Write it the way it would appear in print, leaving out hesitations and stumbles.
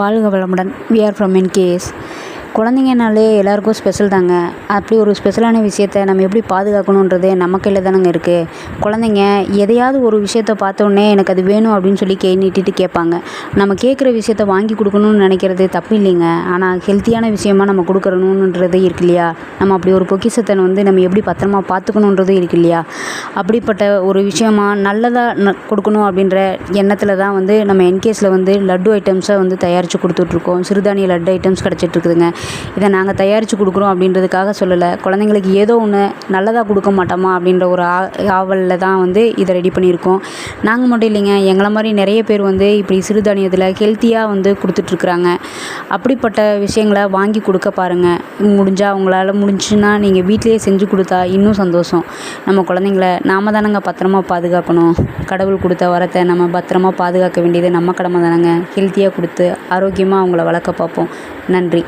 வாழ்க வளமுடன். We are from NKS. குழந்தைங்கனாலே எல்லாருக்கும் ஸ்பெஷல் தாங்க. அப்படி ஒரு ஸ்பெஷலான விஷயத்த நம்ம எப்படி பாதுகாக்கணுன்றது நம்ம கையில் தானங்க இருக்குது. குழந்தைங்க எதையாவது ஒரு விஷயத்த பார்த்தோன்னே எனக்கு அது வேணும் அப்படின்னு சொல்லி கை நீட்டிட்டு கேட்பாங்க. நம்ம கேட்குற விஷயத்த வாங்கி கொடுக்கணும்னு நினைக்கிறது தப்பு இல்லைங்க. ஆனால் ஹெல்த்தியான விஷயமா நம்ம கொடுக்கணுன்றது இருக்கு இல்லையா. நம்ம அப்படி ஒரு பொக்கிஷத்தை நம்ம எப்படி பத்திரமா பார்த்துக்கணுன்றது இருக்கு இல்லையா. அப்படிப்பட்ட ஒரு விஷயமா நல்லதாக கொடுக்கணும் அப்படின்ற எண்ணத்தில் தான் நம்ம என்கேஸில் லட்டு ஐட்டம்ஸை தயாரித்து கொடுத்துட்ருக்கோம். சிறுதானிய லட்டு ஐட்டம்ஸ் கிடச்சிட்ருக்குதுங்க. இதை நாங்கள் தயாரித்து கொடுக்குறோம் அப்படின்றதுக்காக சொல்லலை. குழந்தைங்களுக்கு ஏதோ ஒன்று நல்லதாக கொடுக்க மாட்டோமா அப்படின்ற ஒரு ஆவலில் தான் இதை ரெடி பண்ணியிருக்கோம். நாங்கள் மட்டும் இல்லைங்க, எங்களை மாதிரி நிறைய பேர் இப்படி சிறுதானியத்தில் ஹெல்த்தியாக கொடுத்துட்ருக்குறாங்க. அப்படிப்பட்ட விஷயங்களை வாங்கி கொடுக்க பாருங்கள். முடிஞ்சால் உங்களால் முடிஞ்சுன்னா நீங்கள் வீட்டிலேயே செஞ்சு கொடுத்தா இன்னும் சந்தோஷம். நம்ம குழந்தைங்கள நாம் தானங்க பத்திரமா பாதுகாக்கணும். கடவுள் கொடுத்த வரத்தை நம்ம பத்திரமா பாதுகாக்க வேண்டியது நம்ம கடமை தானங்க. ஹெல்த்தியாக கொடுத்து ஆரோக்கியமாக அவங்கள வளர்க்க பார்ப்போம். நன்றி.